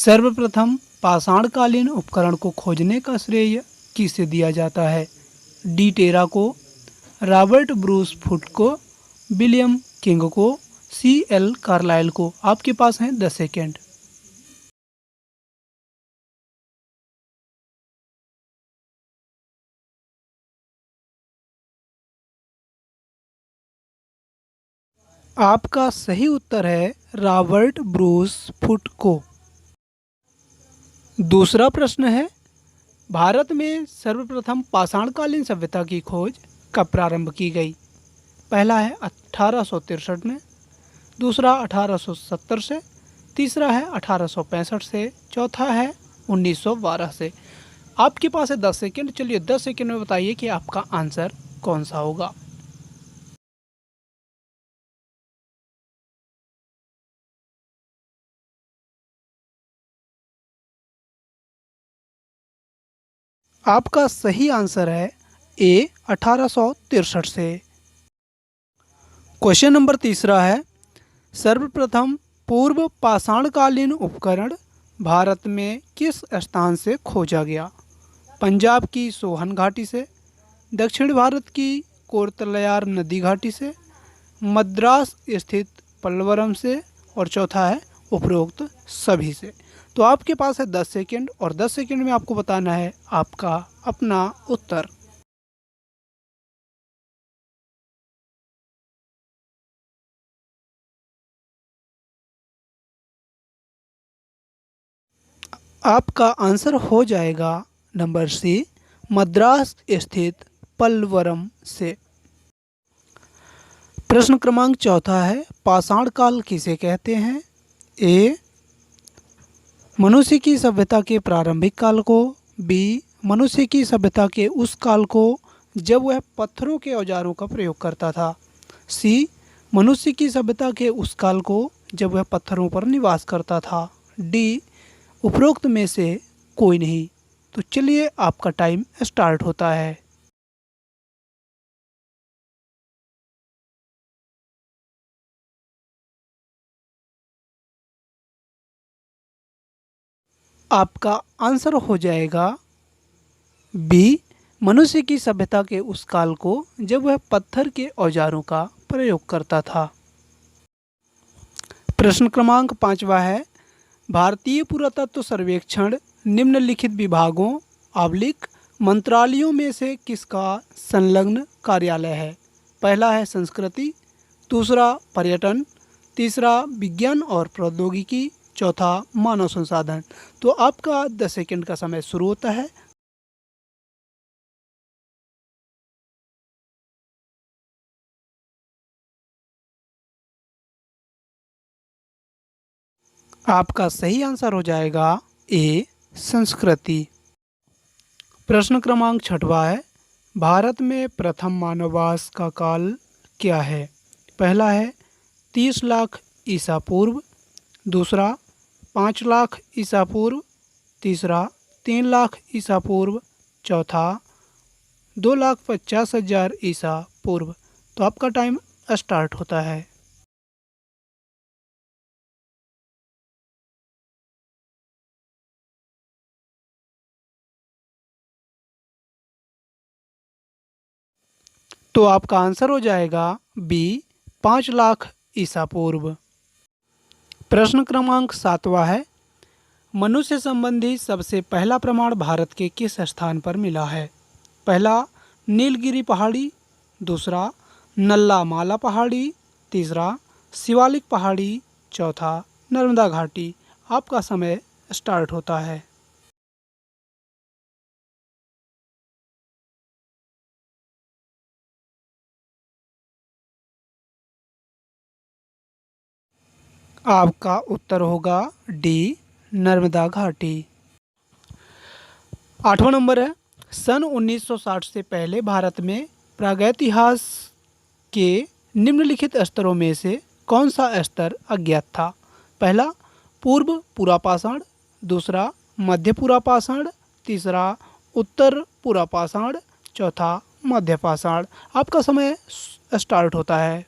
सर्वप्रथम पाषाणकालीन उपकरण को खोजने का श्रेय किसे दिया जाता है? डी टेरा को, रॉबर्ट ब्रूस फुट को, विलियम किंग को, सी एल कार्लाइल को। आपके पास हैं 10 सेकेंड। आपका सही उत्तर है रॉबर्ट ब्रूस फुट को। दूसरा प्रश्न है, भारत में सर्वप्रथम पाषाणकालीन सभ्यता की खोज कब प्रारंभ की गई? पहला है 1863 में, दूसरा 1870 से, तीसरा है 1865 से, चौथा है 1912 से। आपके पास है 10 सेकेंड। चलिए 10 सेकेंड में बताइए कि आपका आंसर कौन सा होगा। आपका सही आंसर है ए 1863 से। क्वेश्चन नंबर तीसरा है, सर्वप्रथम पूर्व पाषाणकालीन उपकरण भारत में किस स्थान से खोजा गया? पंजाब की सोहन घाटी से, दक्षिण भारत की कोरतलयार नदी घाटी से, मद्रास स्थित पल्लवरम से, और चौथा है उपरोक्त सभी से। तो आपके पास है 10 सेकेंड और 10 सेकेंड में आपको बताना है आपका अपना उत्तर। आपका आंसर हो जाएगा नंबर सी, मद्रास स्थित पल्लवरम से। प्रश्न क्रमांक चौथा है, पाषाण काल किसे कहते हैं? ए मनुष्य की सभ्यता के प्रारंभिक काल को, बी मनुष्य की सभ्यता के उस काल को जब वह पत्थरों के औजारों का प्रयोग करता था, सी मनुष्य की सभ्यता के उस काल को जब वह पत्थरों पर निवास करता था, डी उपरोक्त में से कोई नहीं। तो चलिए आपका टाइम स्टार्ट होता है। आपका आंसर हो जाएगा बी मनुष्य की सभ्यता के उस काल को जब वह पत्थर के औजारों का प्रयोग करता था। प्रश्न क्रमांक पांचवा है, भारतीय पुरातत्व सर्वेक्षण निम्नलिखित विभागों / मंत्रालयों में से किसका संलग्न कार्यालय है? पहला है संस्कृति, दूसरा पर्यटन, तीसरा विज्ञान और प्रौद्योगिकी, चौथा मानव संसाधन। तो आपका 10 सेकेंड का समय शुरू होता है। आपका सही आंसर हो जाएगा ए संस्कृति। प्रश्न क्रमांक छठवा है, भारत में प्रथम मानववास का काल क्या है? पहला है 30 लाख ईसा पूर्व, दूसरा 5 लाख ईसा पूर्व, तीसरा 3 लाख ईसा पूर्व, चौथा 2,50,000 ईसा पूर्व। तो आपका टाइम स्टार्ट होता है। तो आपका आंसर हो जाएगा बी 5 लाख ईसा पूर्व। प्रश्न क्रमांक सातवां है, मनुष्य संबंधी सबसे पहला प्रमाण भारत के किस स्थान पर मिला है? पहला नीलगिरी पहाड़ी, दूसरा नल्ला माला पहाड़ी, तीसरा शिवालिक पहाड़ी, चौथा नर्मदा घाटी। आपका समय स्टार्ट होता है। आपका उत्तर होगा डी नर्मदा घाटी। 8वां नंबर है, सन 1960 से पहले भारत में प्रागैतिहास के निम्नलिखित स्तरों में से कौन सा स्तर अज्ञात था? पहला पूर्व पुरापाषाण, दूसरा मध्य पुरापाषाण, तीसरा उत्तर पुरापाषाण, चौथा मध्य पाषाण। आपका समय स्टार्ट होता है।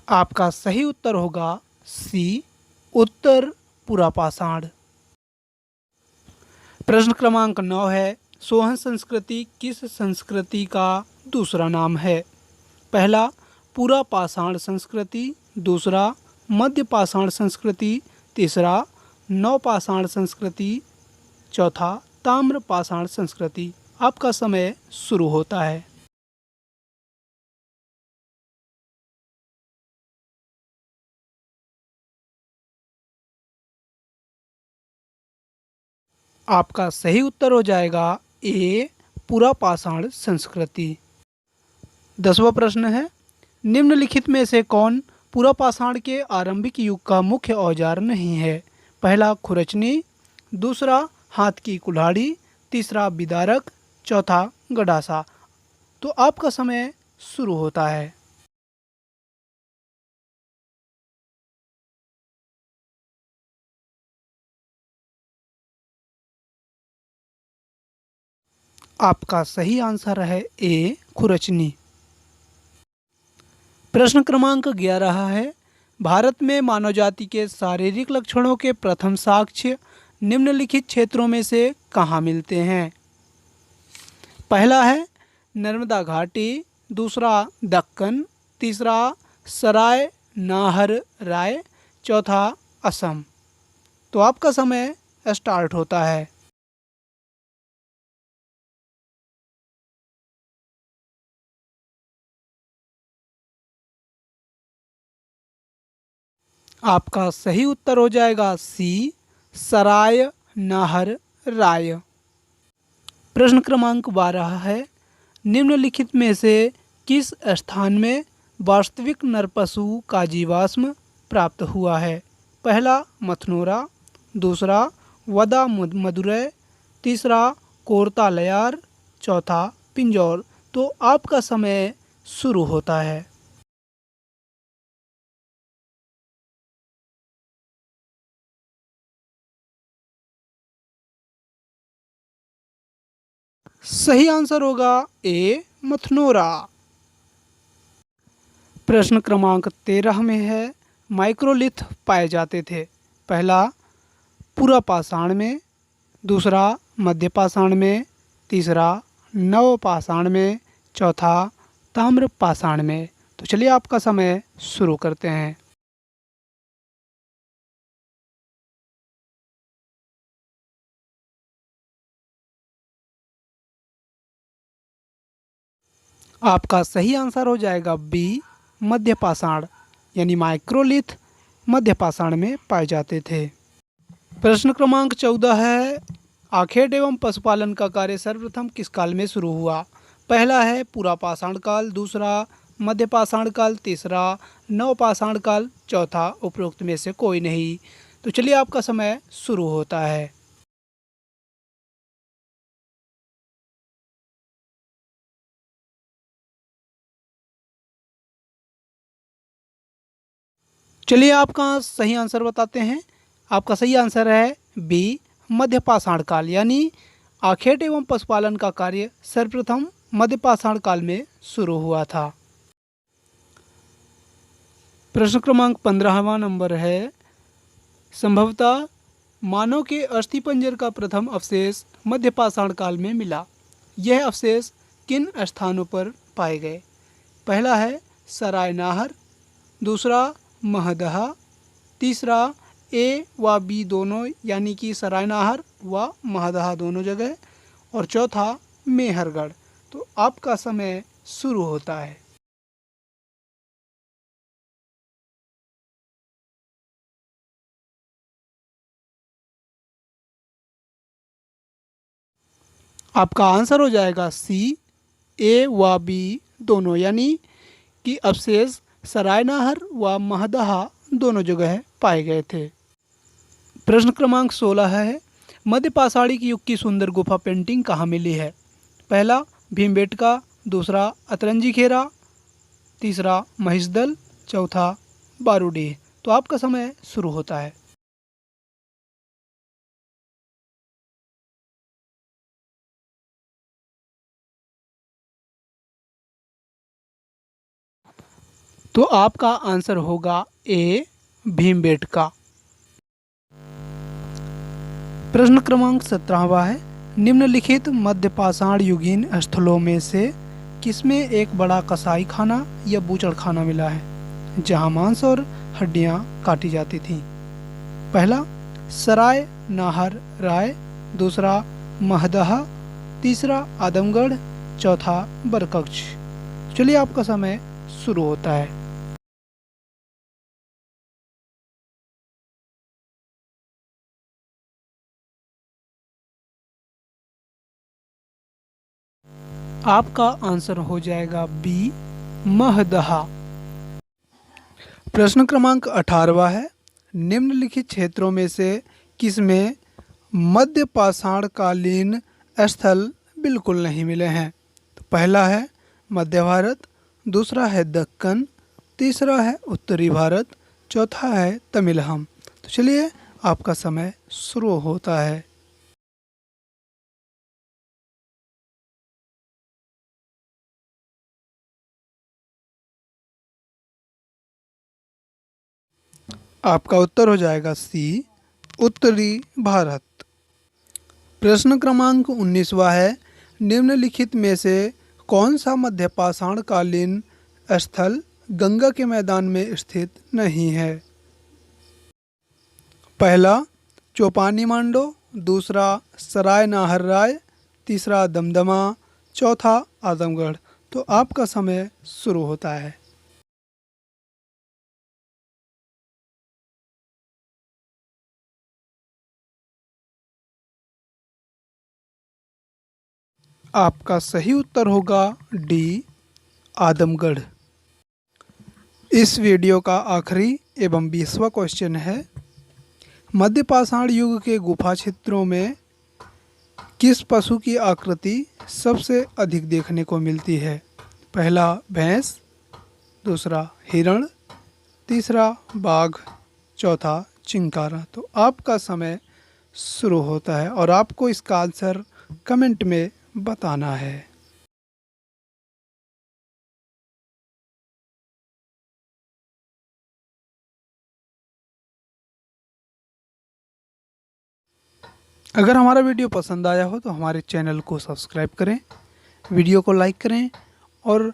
आपका सही उत्तर होगा सी, उत्तर पुरापाषाण। प्रश्न क्रमांक 9 है, सोहन संस्कृति किस संस्कृति का दूसरा नाम है? पहला पुरापाषाण संस्कृति, दूसरा मध्यपाषाण संस्कृति, तीसरा नवपाषाण संस्कृति, चौथा ताम्रपाषाण संस्कृति। आपका समय शुरू होता है। आपका सही उत्तर हो जाएगा ए, पुरापाषाण संस्कृति। 10वां प्रश्न है, निम्नलिखित में से कौन पुरापाषाण के आरंभिक युग का मुख्य औजार नहीं है? पहला खुरचनी, दूसरा हाथ की कुल्हाड़ी, तीसरा बिदारक, चौथा गडासा। तो आपका समय शुरू होता है। आपका सही आंसर है ए, खुरचनी। प्रश्न क्रमांक 11 है, भारत में मानव जाति के शारीरिक लक्षणों के प्रथम साक्ष्य निम्नलिखित क्षेत्रों में से कहाँ मिलते हैं? पहला है नर्मदा घाटी, दूसरा दक्कन, तीसरा सराय नाहर राय, चौथा असम। तो आपका समय स्टार्ट होता है। आपका सही उत्तर हो जाएगा सी, सराय नाहर राय। प्रश्न क्रमांक 12 है, निम्नलिखित में से किस स्थान में वास्तविक नरपशु का जीवाश्म प्राप्त हुआ है? पहला मथनोरा, दूसरा वदा मदुरै, तीसरा कोरतालयार, चौथा पिंजौर। तो आपका समय शुरू होता है। सही आंसर होगा ए, मथनोरा। प्रश्न क्रमांक 13 में है, माइक्रोलिथ पाए जाते थे। पहला पुरापाषाण में, दूसरा मध्यपाषाण में, तीसरा नवपाषाण में, चौथा ताम्रपाषाण में। तो चलिए आपका समय शुरू करते हैं। आपका सही आंसर हो जाएगा बी, मध्यपाषाण, यानी माइक्रोलिथ मध्यपाषाण में पाए जाते थे। प्रश्न क्रमांक 14 है, आखेट एवं पशुपालन का कार्य सर्वप्रथम किस काल में शुरू हुआ? पहला है पुरापाषाण काल, दूसरा मध्यपाषाण काल, तीसरा नवपाषाण काल, चौथा उपरोक्त में से कोई नहीं। तो चलिए आपका समय शुरू होता है। चलिए आपका सही आंसर बताते हैं। आपका सही आंसर है बी, मध्यपाषाण काल, यानी आखेट एवं पशुपालन का कार्य सर्वप्रथम मध्यपाषाण काल में शुरू हुआ था। प्रश्न क्रमांक 15वां नंबर है, संभवतः मानव के अस्थिपंजर का प्रथम अवशेष मध्यपाषाण काल में मिला। यह अवशेष किन स्थानों पर पाए गए? पहला है सरायनाहर, दूसरा महदहा, तीसरा ए व बी दोनों, यानी कि सरायनाहर व महदहा दोनों जगह, और चौथा मेहरगढ़। तो आपका समय शुरू होता है। आपका आंसर हो जाएगा सी, ए व बी दोनों, यानी कि अवशेष सरायनाहर व महदहा दोनों जगह पाए गए थे। प्रश्न क्रमांक 16 है, मध्यपाषाणिक युग की सुंदर गुफा पेंटिंग कहाँ मिली है? पहला भीमबेटका, दूसरा अतरंजी खेरा, तीसरा महिषदल, चौथा बारूडीह। तो आपका समय शुरू होता है। तो आपका आंसर होगा ए भीमबेटका। प्रश्न क्रमांक 17वां है, निम्नलिखित मध्य पाषाण युगीन स्थलों में से किसमें एक बड़ा कसाई खाना या बूचड़ खाना मिला है जहां मांस और हड्डियां काटी जाती थीं? पहला सराय नाहर राय, दूसरा महदहा, तीसरा आदमगढ़, चौथा बरकक्ष। चलिए आपका समय शुरू होता है। आपका आंसर हो जाएगा बी महदहा। प्रश्न क्रमांक 18वां है, निम्नलिखित क्षेत्रों में से किसमें मध्य पाषाण कालीन स्थल बिल्कुल नहीं मिले हैं? तो पहला है मध्य भारत, दूसरा है दक्कन, तीसरा है उत्तरी भारत, चौथा है तमिलहम। तो चलिए आपका समय शुरू होता है। आपका उत्तर हो जाएगा सी उत्तरी भारत। प्रश्न क्रमांक 19वां है, निम्नलिखित में से कौन सा मध्य पाषाण कालीन स्थल गंगा के मैदान में स्थित नहीं है? पहला चौपानी मांडो, दूसरा सराय नाहर राय, तीसरा दमदमा, चौथा आजमगढ़। तो आपका समय शुरू होता है। आपका सही उत्तर होगा डी आदमगढ़। इस वीडियो का आखिरी एवं 20वां क्वेश्चन है, मध्य पाषाण युग के गुफा क्षेत्रों में किस पशु की आकृति सबसे अधिक देखने को मिलती है? पहला भैंस, दूसरा हिरण, तीसरा बाघ, चौथा चिंकारा। तो आपका समय शुरू होता है और आपको इसका आंसर कमेंट में बताना है। अगर हमारा वीडियो पसंद आया हो तो हमारे चैनल को सब्सक्राइब करें, वीडियो को लाइक करें और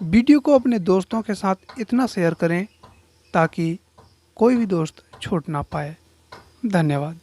वीडियो को अपने दोस्तों के साथ इतना शेयर करें ताकि कोई भी दोस्त छूट ना पाए। धन्यवाद।